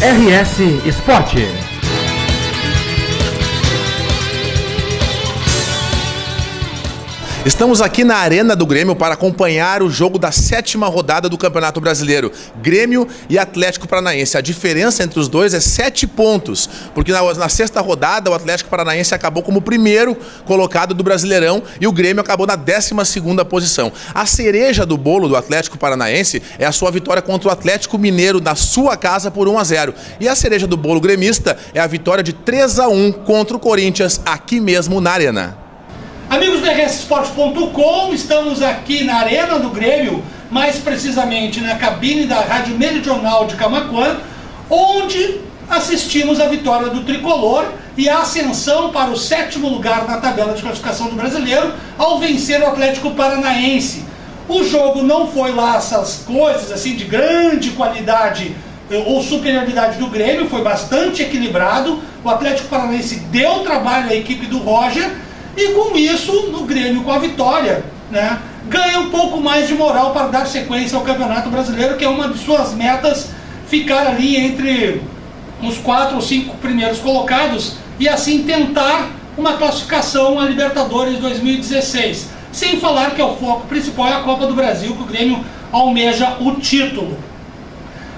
RS Esporte. Estamos aqui na Arena do Grêmio para acompanhar o jogo da 7ª rodada do Campeonato Brasileiro. Grêmio e Atlético Paranaense. A diferença entre os dois é 7 pontos, porque na 6ª rodada o Atlético Paranaense acabou como o primeiro colocado do Brasileirão e o Grêmio acabou na 12ª posição. A cereja do bolo do Atlético Paranaense é a sua vitória contra o Atlético Mineiro na sua casa por 1-0. E a cereja do bolo gremista é a vitória de 3-1 contra o Corinthians aqui mesmo na Arena. Amigos do rsesporte.com, estamos aqui na Arena do Grêmio, mais precisamente na cabine da Rádio Meridional de Camaquã, onde assistimos a vitória do Tricolor e a ascensão para o 7º lugar na tabela de classificação do Brasileiro ao vencer o Atlético Paranaense. O jogo não foi lá essas coisas assim de grande qualidade ou superioridade do Grêmio, foi bastante equilibrado. O Atlético Paranaense deu trabalho à equipe do Roger. E com isso, o Grêmio, com a vitória, né, ganha um pouco mais de moral para dar sequência ao Campeonato Brasileiro, que é uma de suas metas, ficar ali entre os 4 ou 5 primeiros colocados e assim tentar uma classificação a Libertadores 2016. Sem falar que o foco principal é a Copa do Brasil, que o Grêmio almeja o título.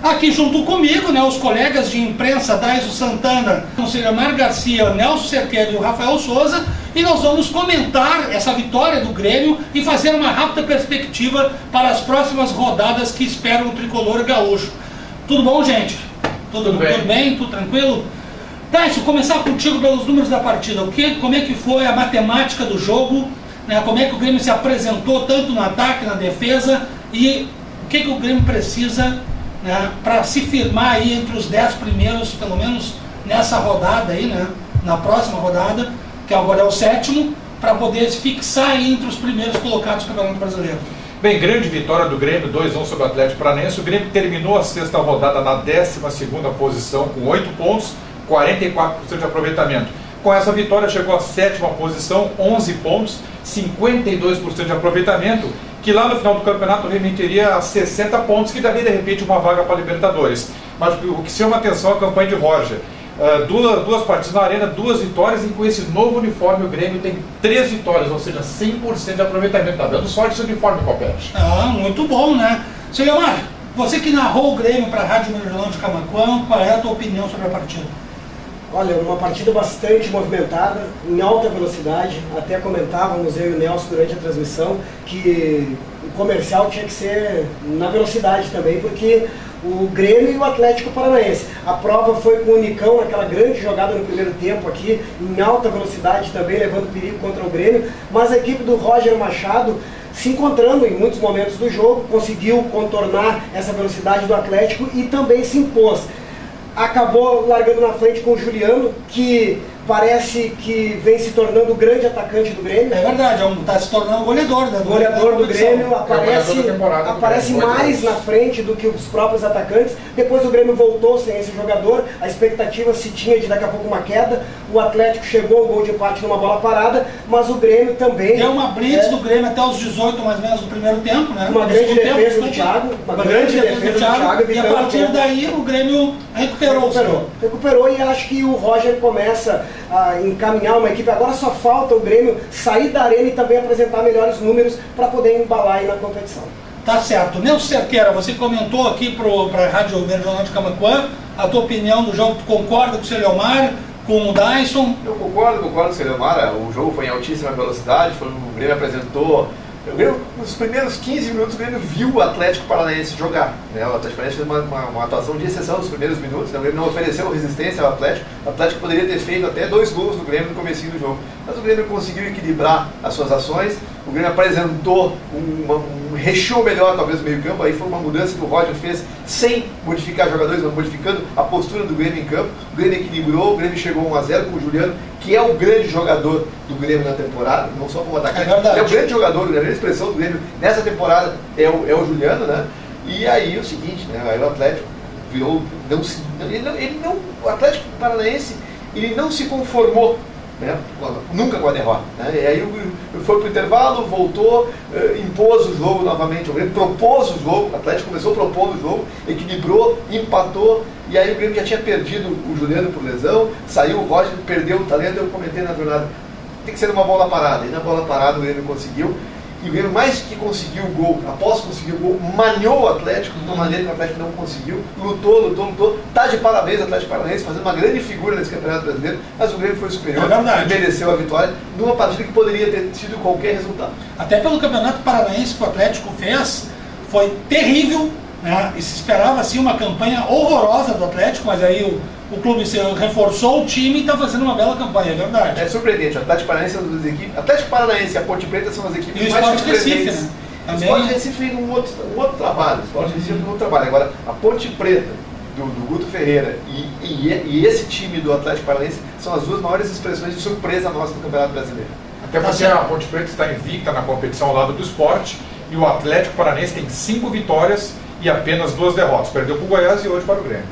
Aqui junto comigo, né, os colegas de imprensa, Daiso Santana, o Selemar Garcia, Nelson Cerqueira e o Rafael Souza, e nós vamos comentar essa vitória do Grêmio e fazer uma rápida perspectiva para as próximas rodadas que esperam o Tricolor gaúcho. Tudo bom, gente? Tudo bem? Tudo tranquilo? Daiso, começar contigo pelos números da partida. Como é que foi a matemática do jogo, né, como é que o Grêmio se apresentou tanto no ataque, na defesa, e o que o Grêmio precisa, né, para se firmar aí entre os 10 primeiros, pelo menos nessa rodada aí, né, na próxima rodada, que agora é o 7º, para poder se fixar aí entre os primeiros colocados do Campeonato Brasileiro. Bem, grande vitória do Grêmio, 2-1 sobre o Atlético Paranaense. O Grêmio terminou a 6ª rodada na 12ª posição, com 8 pontos, 44% de aproveitamento. Com essa vitória chegou à 7ª posição, 11 pontos, 52% de aproveitamento, que lá no final do campeonato remeteria a 60 pontos, que daria de repente uma vaga para a Libertadores. Mas o que chama atenção é a campanha de Roger. Duas partidas na Arena, 2 vitórias, e com esse novo uniforme o Grêmio tem 3 vitórias, ou seja, 100% de aproveitamento. Está dando sorte esse uniforme, Copete. Ah, muito bom, né? Selemar, você que narrou o Grêmio para a Rádio Meridional de Camaquã, qual é a tua opinião sobre a partida? Olha, uma partida bastante movimentada, em alta velocidade. Até comentávamos eu e o Nelson durante a transmissão que o comercial tinha que ser na velocidade também, porque o Grêmio e o Atlético Paranaense. A prova foi com o Nicão, naquela grande jogada no primeiro tempo aqui, em alta velocidade também, levando perigo contra o Grêmio, mas a equipe do Roger Machado, se encontrando em muitos momentos do jogo, conseguiu contornar essa velocidade do Atlético e também se impôs. Acabou largando na frente com o Juliano, que parece que vem se tornando o grande atacante do Grêmio. É verdade, está se tornando o goleador do Grêmio, aparece mais na frente do que os próprios atacantes. Depois o Grêmio voltou sem esse jogador, a expectativa se tinha de daqui a pouco uma queda. O Atlético chegou ao gol de empate numa bola parada, mas o Grêmio também... Deu uma blitz do Grêmio até os 18 mais ou menos do primeiro tempo, né? Uma grande defesa do Thiago, e a partir daí o Grêmio recuperou e acho que o Roger começa a encaminhar uma equipe. Agora só falta o Grêmio sair da Arena e também apresentar melhores números para poder embalar aí na competição. Tá certo. Nelson Cerqueira, você comentou aqui para a Rádio Meridional de Camaquã a tua opinião do jogo. Tu concorda com o Selemar, com o Dyson? Eu concordo com o Selemar. O jogo foi em altíssima velocidade, o Grêmio apresentou... Nos primeiros 15 minutos o Grêmio viu o Atlético Paranaense jogar, né? O Atlético Paranaense fez uma atuação de exceção nos primeiros minutos, né? O Grêmio não ofereceu resistência ao Atlético. O Atlético poderia ter feito até 2 gols no Grêmio no comecinho do jogo, mas o Grêmio conseguiu equilibrar as suas ações. O Grêmio apresentou um recheio melhor talvez no meio campo. Aí foi uma mudança que o Roger fez sem modificar jogadores, mas modificando a postura do Grêmio em campo. O Grêmio equilibrou, o Grêmio chegou 1-0 com o Juliano, que é o grande jogador do Grêmio na temporada, não só como atacante, é o grande jogador do Grêmio, a expressão do Grêmio nessa temporada é o Juliano, né? E aí o seguinte, né? Aí o Atlético virou, o Atlético Paranaense, ele não se conformou né? Nunca com a derrota, né? E aí foi para o intervalo, voltou, impôs o jogo novamente, o Grêmio propôs o jogo, o Atlético começou a propor o jogo, equilibrou, empatou, e aí o Grêmio já tinha perdido o Juliano por lesão, saiu o Roger, perdeu o talento, eu comentei na jornada, tem que ser uma bola parada, e na bola parada o Grêmio conseguiu, e o Grêmio mais que conseguiu o gol, após conseguir o gol, maniou o Atlético de uma maneira que o Atlético não conseguiu, lutou, tá de parabéns o Atlético Paranaense, fazendo uma grande figura nesse Campeonato Brasileiro, mas o Grêmio foi superior, e mereceu a vitória, numa partida que poderia ter tido qualquer resultado. Até pelo Campeonato Paranaense que o Atlético fez, foi terrível, né? E se esperava assim uma campanha horrorosa do Atlético, mas aí o clube reforçou o time e está fazendo uma bela campanha, é verdade. É surpreendente, o Atlético Paranaense é uma das equipes, Atlético Paranaense e a Ponte Preta são as equipes mais surpreendentes. Recife, né? O Sport Recife fez um outro trabalho, o Sport Recife fez um outro trabalho. Agora, a Ponte Preta do Guto Ferreira e esse time do Atlético Paranaense são as duas maiores expressões de surpresa nossa no Campeonato Brasileiro. Até porque a Ponte Preta está invicta na competição ao lado do Sport e o Atlético Paranaense tem 5 vitórias e apenas 2 derrotas. Perdeu para o Goiás e hoje para o Grêmio.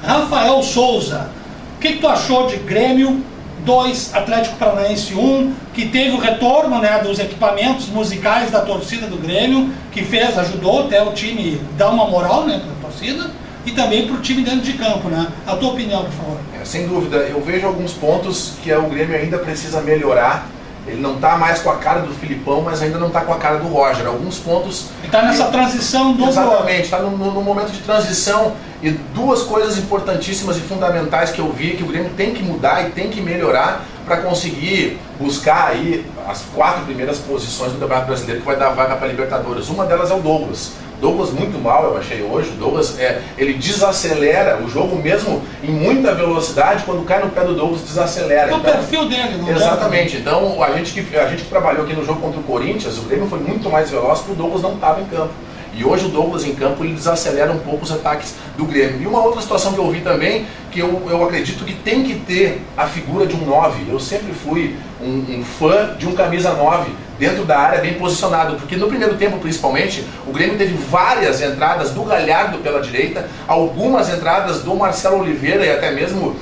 Rafael Souza, o que tu achou de Grêmio 2, Atlético Paranaense 1, que teve o retorno, né, dos equipamentos musicais da torcida do Grêmio, que ajudou até o time dar uma moral, né, para a torcida, e também para o time dentro de campo, né? A tua opinião, por favor. Sem dúvida, eu vejo alguns pontos que o Grêmio ainda precisa melhorar. Ele não está mais com a cara do Filipão, mas ainda não está com a cara do Roger. Alguns pontos... Ele está nessa transição do... Exatamente, está no momento de transição. E duas coisas importantíssimas e fundamentais que eu vi que o Grêmio tem que mudar e tem que melhorar para conseguir buscar aí as 4 primeiras posições do Campeonato Brasileiro que vai dar vaga para a Libertadores. Uma delas é o Douglas. Douglas muito mal, eu achei hoje. O Douglas, ele desacelera o jogo mesmo em muita velocidade. Quando cai no pé do Douglas, desacelera. É o perfil dele, não é? Exatamente. Então, a gente que trabalhou aqui no jogo contra o Corinthians, o Grêmio foi muito mais veloz porque o Douglas não estava em campo. E hoje o Douglas em campo, ele desacelera um pouco os ataques do Grêmio. E uma outra situação que eu vi também, que eu acredito que tem que ter a figura de um 9. Eu sempre fui um fã de um camisa 9 dentro da área, bem posicionado. Porque no primeiro tempo, principalmente, o Grêmio teve várias entradas do Galhardo pela direita, algumas entradas do Marcelo Oliveira e até mesmo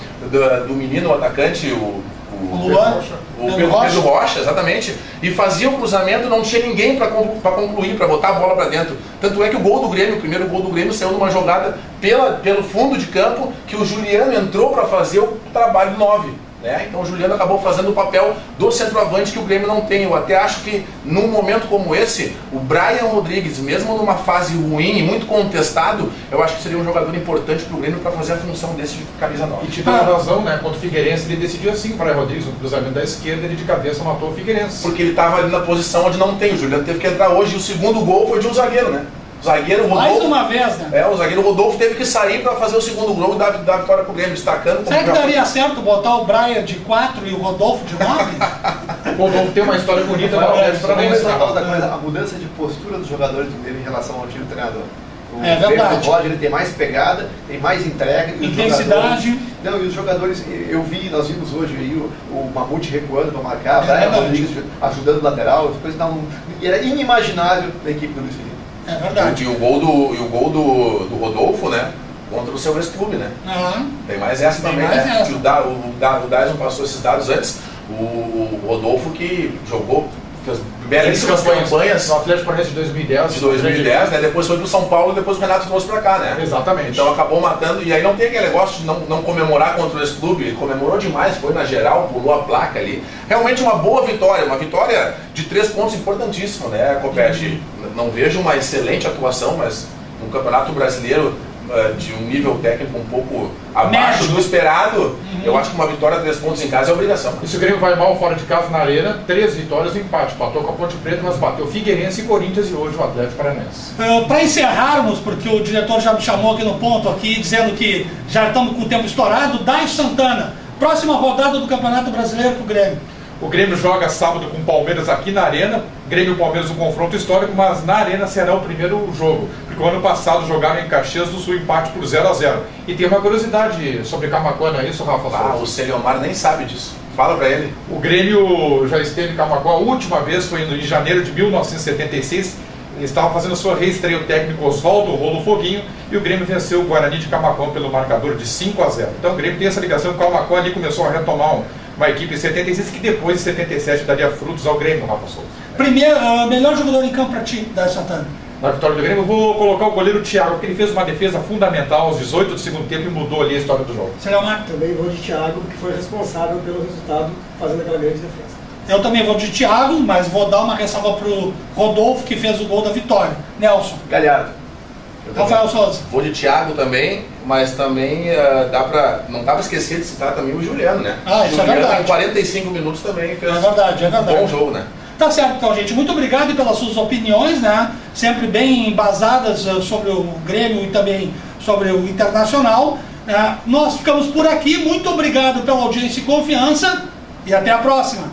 do menino atacante, o Pedro Rocha, exatamente, e fazia o cruzamento, não tinha ninguém para concluir, para botar a bola para dentro. Tanto é que o gol do Grêmio, o primeiro gol do Grêmio, saiu numa jogada pelo fundo de campo, que o Juliano entrou para fazer o trabalho 9. Né? Então o Juliano acabou fazendo o papel do centroavante que o Grêmio não tem. Eu até acho que num momento como esse, o Brian Rodrigues, mesmo numa fase ruim e muito contestado, eu acho que seria um jogador importante para o Grêmio para fazer a função desse de camisa 9. E te dá razão, né? Contra o Figueirense ele decidiu assim, o Brian Rodrigues, no cruzamento da esquerda, ele de cabeça matou o Figueirense. Porque ele estava ali na posição onde não tem. O Juliano teve que entrar hoje e o segundo gol foi de um zagueiro, né? O zagueiro Rodolfo, mais uma vez, né? O zagueiro Rodolfo teve que sair para fazer o segundo gol e dar vitória pro Grêmio, destacando. Será que daria certo botar o Brian de 4 e o Rodolfo de 9? O Rodolfo tem uma história bonita no Atlético Paranaense. A mudança de postura dos jogadores do Grêmio em relação ao time do treinador. É verdade. O Roger ele tem mais pegada, tem mais entrega. Intensidade. E os jogadores, nós vimos hoje aí o Mamute recuando para marcar, Brian Rodrigues ajudando o lateral, era inimaginável na equipe do Luiz Felipe. É verdade. E o gol do Rodolfo, né? Contra o seu ex-clube, né? Tem mais essa também, né? Que o Dyson passou esses dados antes. O Rodolfo que jogou, fez belíssimas campanhas no Atlético Paranaense de 2010, né? Depois foi pro São Paulo e depois o Renato trouxe pra cá, né? Exatamente. Então acabou matando, e aí não tem aquele negócio de não comemorar contra o ex-clube. Ele comemorou demais, foi na geral, pulou a placa ali. Realmente uma boa vitória, uma vitória de 3 pontos importantíssimo, né, Copete? Não vejo uma excelente atuação, mas um campeonato brasileiro de um nível técnico um pouco abaixo do esperado, eu acho que uma vitória de 3 pontos em casa é obrigação. E se o Grêmio vai mal fora de casa na Arena, 3 vitórias e empate. Patou com a Ponte Preta, mas bateu Figueirense e Corinthians e hoje o Atlético Paranaense. Para encerrarmos, porque o diretor já me chamou aqui no ponto, dizendo que já estamos com o tempo estourado, Daílson Santana, próxima rodada do Campeonato Brasileiro para o Grêmio. O Grêmio joga sábado com o Palmeiras aqui na Arena. Grêmio e Palmeiras um confronto histórico, mas na Arena será o primeiro jogo. Porque o ano passado jogaram em Caxias do Sul empate por 0-0. E tem uma curiosidade sobre Camaquã, não é isso, Rafa? O Celiomar nem sabe disso. Fala pra ele. O Grêmio já esteve em Camaquã, a última vez foi em janeiro de 1976. Ele estava fazendo sua reestreia, o técnico Oswaldo Rolo Foguinho, e o Grêmio venceu o Guarani de Camaquã pelo marcador de 5-0. Então o Grêmio tem essa ligação com o Camaquã, ali começou a retomar uma equipe em 76 que depois de 77 daria frutos ao Grêmio, Rafa Souza. Primeiro, melhor jogador em campo para ti, Dario Santana. Na vitória do Grêmio, eu vou colocar o goleiro Thiago, porque ele fez uma defesa fundamental aos 18 do segundo tempo e mudou ali a história do jogo. Leomar? Também vou de Thiago, que foi responsável pelo resultado, fazendo aquela grande defesa. Eu também vou de Thiago, mas vou dar uma ressalva para o Rodolfo, que fez o gol da vitória. Nelson? Galhardo. Rafael Souza? Vou de Thiago também, mas também não dá para esquecer de citar também o Juliano, né? Ah, isso é Juliano, verdade. em 45 minutos também fez É um bom jogo, né? Tá certo, então, gente. Muito obrigado pelas suas opiniões, né? Sempre bem embasadas sobre o Grêmio e também sobre o Internacional. Nós ficamos por aqui. Muito obrigado pela audiência e confiança e até a próxima.